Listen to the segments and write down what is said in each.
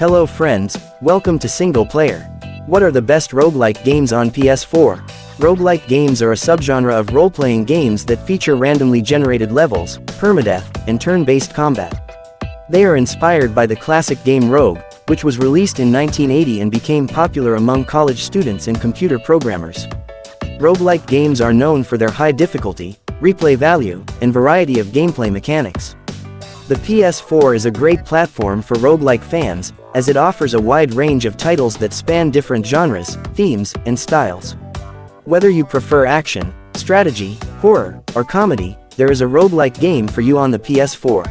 Hello friends, welcome to Single Player. What are the best roguelike games on PS4? Roguelike games are a subgenre of role-playing games that feature randomly generated levels, permadeath, and turn-based combat. They are inspired by the classic game Rogue, which was released in 1980 and became popular among college students and computer programmers. Roguelike games are known for their high difficulty, replay value, and variety of gameplay mechanics. The PS4 is a great platform for roguelike fans, as it offers a wide range of titles that span different genres, themes, and styles. Whether you prefer action, strategy, horror, or comedy, there is a roguelike game for you on the PS4.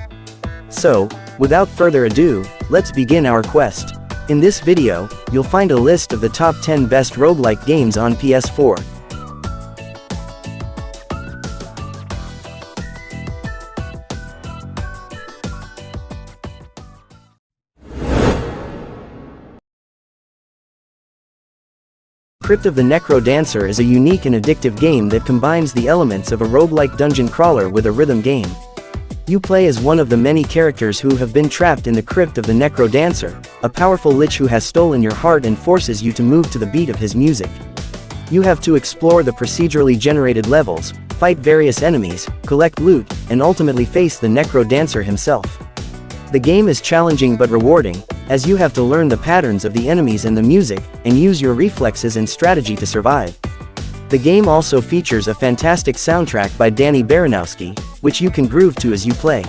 So, without further ado, let's begin our quest. In this video, you'll find a list of the top 10 best roguelike games on PS4. Crypt of the NecroDancer is a unique and addictive game that combines the elements of a roguelike dungeon crawler with a rhythm game. You play as one of the many characters who have been trapped in the Crypt of the NecroDancer, a powerful lich who has stolen your heart and forces you to move to the beat of his music. You have to explore the procedurally generated levels, fight various enemies, collect loot, and ultimately face the NecroDancer himself. The game is challenging but rewarding, as you have to learn the patterns of the enemies and the music, and use your reflexes and strategy to survive. The game also features a fantastic soundtrack by Danny Baranowski, which you can groove to as you play.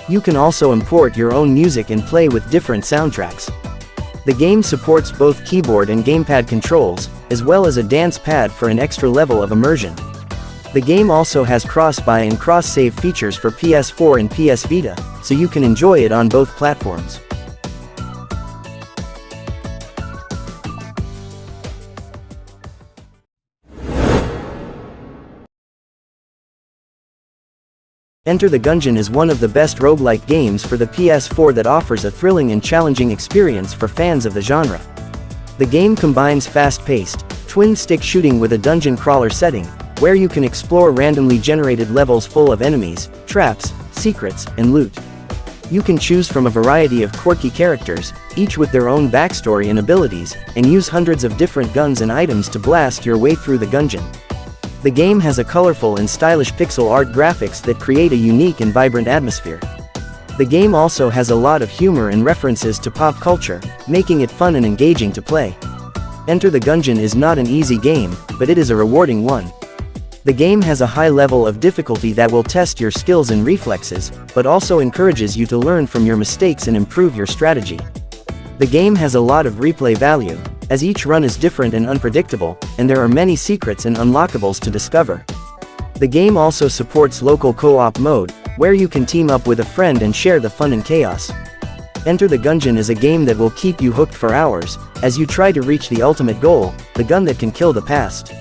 You can also import your own music and play with different soundtracks. The game supports both keyboard and gamepad controls, as well as a dance pad for an extra level of immersion. The game also has cross-buy and cross-save features for PS4 and PS Vita, so you can enjoy it on both platforms. Enter the Gungeon is one of the best roguelike games for the PS4 that offers a thrilling and challenging experience for fans of the genre. The game combines fast-paced, twin-stick shooting with a dungeon crawler setting, where you can explore randomly generated levels full of enemies, traps, secrets, and loot. You can choose from a variety of quirky characters, each with their own backstory and abilities, and use hundreds of different guns and items to blast your way through the Gungeon. The game has a colorful and stylish pixel art graphics that create a unique and vibrant atmosphere. The game also has a lot of humor and references to pop culture, making it fun and engaging to play. Enter the Gungeon is not an easy game, but it is a rewarding one. The game has a high level of difficulty that will test your skills and reflexes, but also encourages you to learn from your mistakes and improve your strategy. The game has a lot of replay value, as each run is different and unpredictable, and there are many secrets and unlockables to discover. The game also supports local co-op mode, where you can team up with a friend and share the fun and chaos. Enter the Gungeon is a game that will keep you hooked for hours, as you try to reach the ultimate goal, the gun that can kill the past.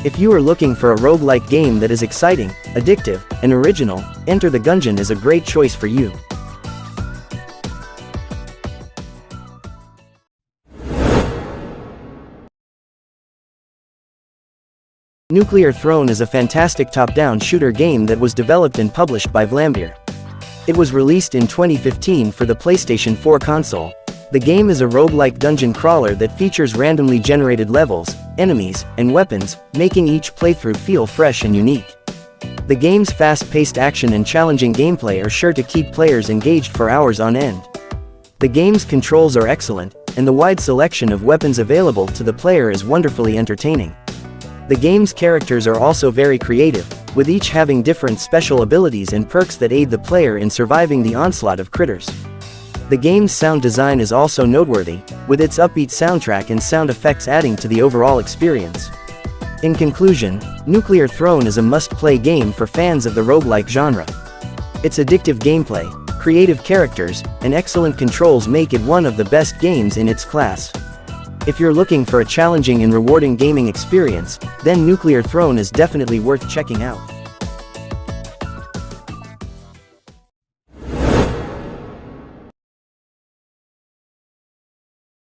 If you are looking for a roguelike game that is exciting, addictive, and original, Enter the Gungeon is a great choice for you. Nuclear Throne is a fantastic top-down shooter game that was developed and published by Vlambeer. It was released in 2015 for the PlayStation 4 console. The game is a roguelike dungeon crawler that features randomly generated levels, enemies, and weapons, making each playthrough feel fresh and unique. The game's fast-paced action and challenging gameplay are sure to keep players engaged for hours on end. The game's controls are excellent, and the wide selection of weapons available to the player is wonderfully entertaining. The game's characters are also very creative, with each having different special abilities and perks that aid the player in surviving the onslaught of critters. The game's sound design is also noteworthy, with its upbeat soundtrack and sound effects adding to the overall experience. In conclusion, Nuclear Throne is a must-play game for fans of the roguelike genre. Its addictive gameplay, creative characters, and excellent controls make it one of the best games in its class. If you're looking for a challenging and rewarding gaming experience, then Nuclear Throne is definitely worth checking out.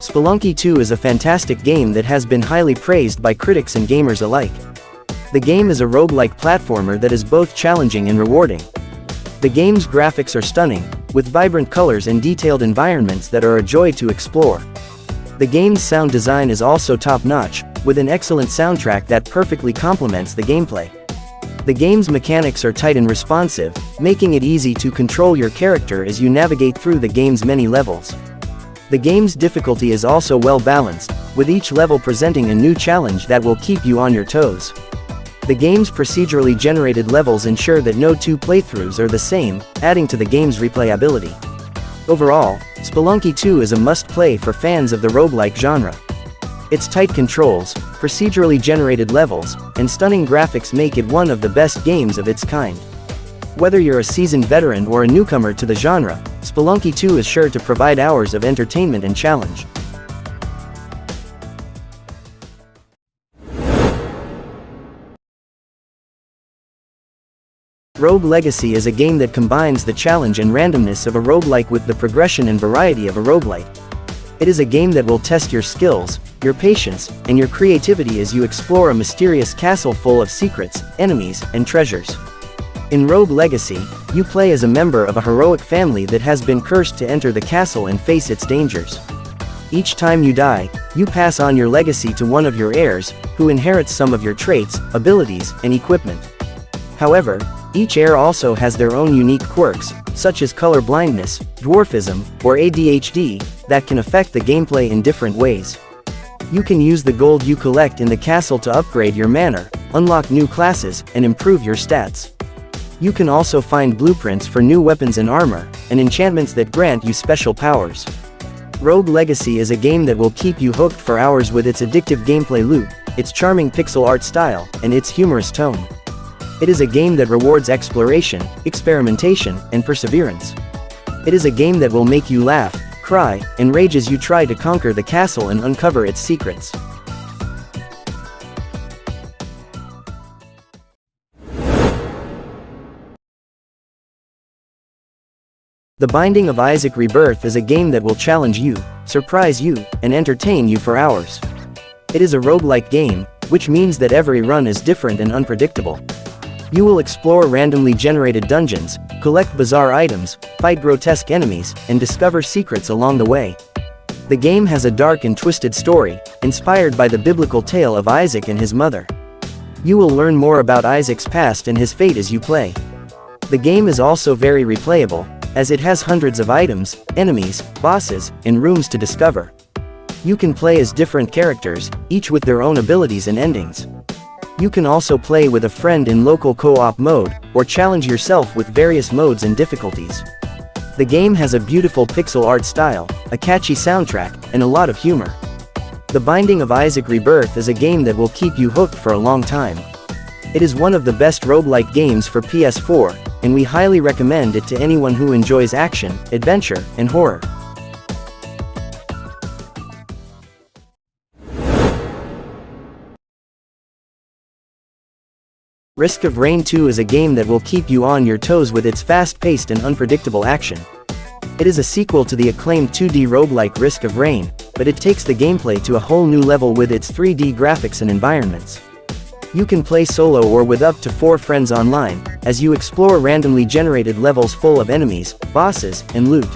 Spelunky 2 is a fantastic game that has been highly praised by critics and gamers alike. The game is a roguelike platformer that is both challenging and rewarding. The game's graphics are stunning, with vibrant colors and detailed environments that are a joy to explore. The game's sound design is also top-notch, with an excellent soundtrack that perfectly complements the gameplay. The game's mechanics are tight and responsive, making it easy to control your character as you navigate through the game's many levels. The game's difficulty is also well balanced, with each level presenting a new challenge that will keep you on your toes. The game's procedurally generated levels ensure that no two playthroughs are the same, adding to the game's replayability. Overall, Spelunky 2 is a must-play for fans of the roguelike genre. Its tight controls, procedurally generated levels, and stunning graphics make it one of the best games of its kind. Whether you're a seasoned veteran or a newcomer to the genre, Spelunky 2 is sure to provide hours of entertainment and challenge. Rogue Legacy is a game that combines the challenge and randomness of a roguelike with the progression and variety of a roguelite. It is a game that will test your skills, your patience, and your creativity as you explore a mysterious castle full of secrets, enemies, and treasures. In Rogue Legacy, you play as a member of a heroic family that has been cursed to enter the castle and face its dangers. Each time you die, you pass on your legacy to one of your heirs, who inherits some of your traits, abilities, and equipment. However, each heir also has their own unique quirks, such as color blindness, dwarfism, or ADHD, that can affect the gameplay in different ways. You can use the gold you collect in the castle to upgrade your manor, unlock new classes, and improve your stats. You can also find blueprints for new weapons and armor, and enchantments that grant you special powers. Rogue Legacy is a game that will keep you hooked for hours with its addictive gameplay loop, its charming pixel art style, and its humorous tone. It is a game that rewards exploration, experimentation, and perseverance. It is a game that will make you laugh, cry, and rage as you try to conquer the castle and uncover its secrets. The Binding of Isaac Rebirth is a game that will challenge you, surprise you, and entertain you for hours. It is a roguelike game, which means that every run is different and unpredictable. You will explore randomly generated dungeons, collect bizarre items, fight grotesque enemies, and discover secrets along the way. The game has a dark and twisted story, inspired by the biblical tale of Isaac and his mother. You will learn more about Isaac's past and his fate as you play. The game is also very replayable, as it has hundreds of items, enemies, bosses, and rooms to discover. You can play as different characters, each with their own abilities and endings. You can also play with a friend in local co-op mode, or challenge yourself with various modes and difficulties. The game has a beautiful pixel art style, a catchy soundtrack, and a lot of humor. The Binding of Isaac Rebirth is a game that will keep you hooked for a long time. It is one of the best roguelike games for PS4, and we highly recommend it to anyone who enjoys action, adventure, and horror. Risk of Rain 2 is a game that will keep you on your toes with its fast-paced and unpredictable action. It is a sequel to the acclaimed 2D roguelike Risk of Rain, but it takes the gameplay to a whole new level with its 3D graphics and environments. You can play solo or with up to 4 friends online, as you explore randomly generated levels full of enemies, bosses, and loot.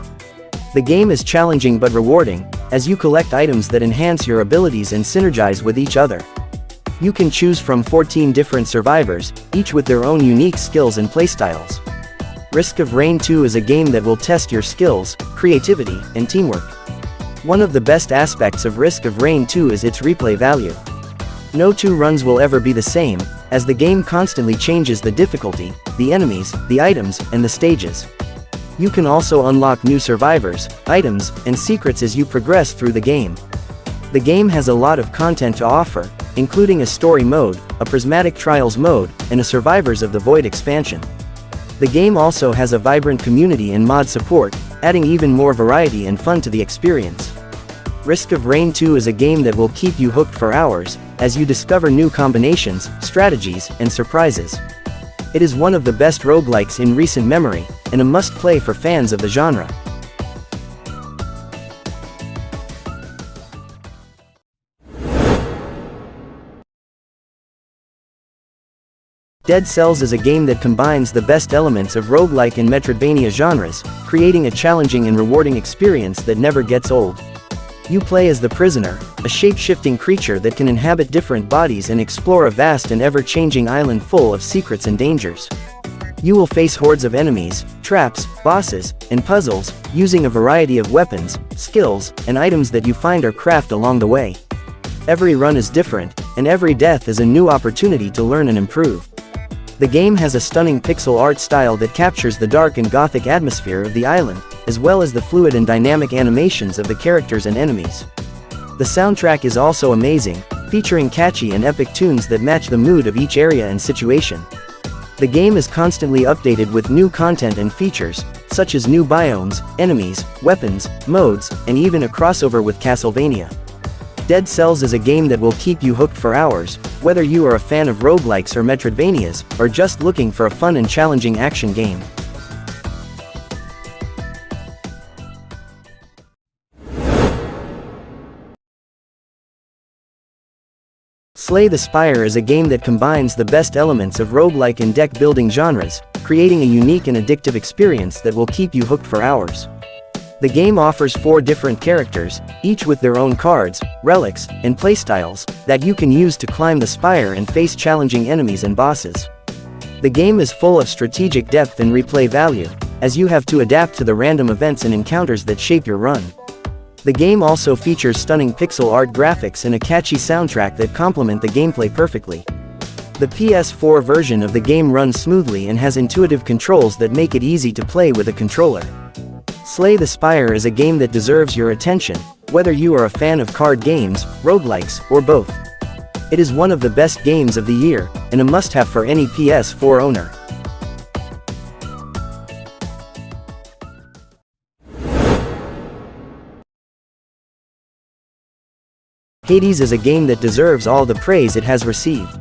The game is challenging but rewarding, as you collect items that enhance your abilities and synergize with each other. You can choose from 14 different survivors, each with their own unique skills and playstyles. Risk of Rain 2 is a game that will test your skills, creativity, and teamwork. One of the best aspects of Risk of Rain 2 is its replay value. No 2 runs will ever be the same, as the game constantly changes the difficulty, the enemies, the items, and the stages. You can also unlock new survivors, items, and secrets as you progress through the game. The game has a lot of content to offer, including a story mode, a prismatic trials mode, and a Survivors of the Void expansion. The game also has a vibrant community and mod support, adding even more variety and fun to the experience. Risk of Rain 2 is a game that will keep you hooked for hours, as you discover new combinations, strategies, and surprises. It is one of the best roguelikes in recent memory, and a must-play for fans of the genre. Dead Cells is a game that combines the best elements of roguelike and Metroidvania genres, creating a challenging and rewarding experience that never gets old. You play as the Prisoner, a shape-shifting creature that can inhabit different bodies and explore a vast and ever-changing island full of secrets and dangers. You will face hordes of enemies, traps, bosses, and puzzles, using a variety of weapons, skills, and items that you find or craft along the way. Every run is different, and every death is a new opportunity to learn and improve. The game has a stunning pixel art style that captures the dark and gothic atmosphere of the island, as well as the fluid and dynamic animations of the characters and enemies. The soundtrack is also amazing, featuring catchy and epic tunes that match the mood of each area and situation. The game is constantly updated with new content and features, such as new biomes, enemies, weapons, modes, and even a crossover with Castlevania. Dead Cells is a game that will keep you hooked for hours, whether you are a fan of roguelikes or Metroidvanias, or just looking for a fun and challenging action game. Slay the Spire is a game that combines the best elements of roguelike and deck-building genres, creating a unique and addictive experience that will keep you hooked for hours. The game offers 4 different characters, each with their own cards, relics, and playstyles, that you can use to climb the spire and face challenging enemies and bosses. The game is full of strategic depth and replay value, as you have to adapt to the random events and encounters that shape your run. The game also features stunning pixel art graphics and a catchy soundtrack that complement the gameplay perfectly. The PS4 version of the game runs smoothly and has intuitive controls that make it easy to play with a controller. Slay the Spire is a game that deserves your attention, whether you are a fan of card games, roguelikes, or both. It is one of the best games of the year, and a must-have for any PS4 owner. Hades is a game that deserves all the praise it has received.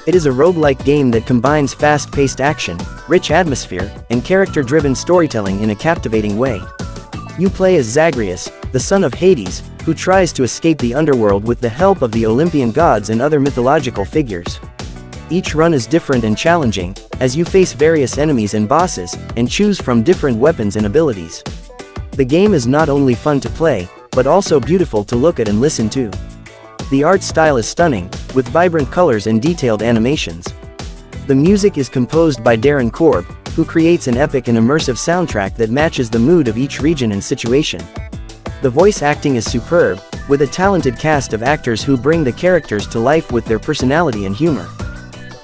It is a roguelike game that combines fast-paced action, rich atmosphere, and character-driven storytelling in a captivating way. You play as Zagreus, the son of Hades, who tries to escape the underworld with the help of the Olympian gods and other mythological figures. Each run is different and challenging, as you face various enemies and bosses, and choose from different weapons and abilities. The game is not only fun to play, but also beautiful to look at and listen to. The art style is stunning, with vibrant colors and detailed animations. The music is composed by Darren Korb, who creates an epic and immersive soundtrack that matches the mood of each region and situation. The voice acting is superb, with a talented cast of actors who bring the characters to life with their personality and humor.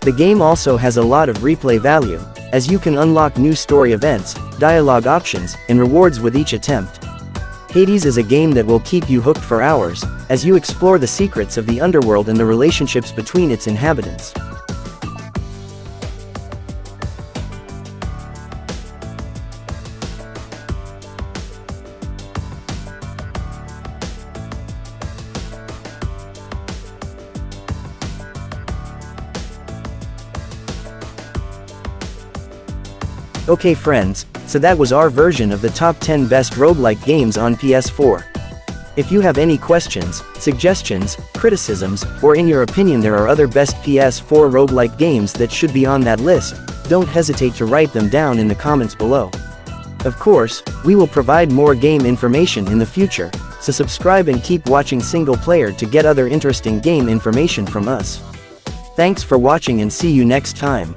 The game also has a lot of replay value, as you can unlock new story events, dialogue options, and rewards with each attempt. Hades is a game that will keep you hooked for hours, as you explore the secrets of the underworld and the relationships between its inhabitants. Okay friends, so that was our version of the top 10 best roguelike games on PS4. If you have any questions, suggestions, criticisms, or in your opinion there are other best PS4 roguelike games that should be on that list, don't hesitate to write them down in the comments below. Of course, we will provide more game information in the future, so subscribe and keep watching Single Player to get other interesting game information from us. Thanks for watching and see you next time.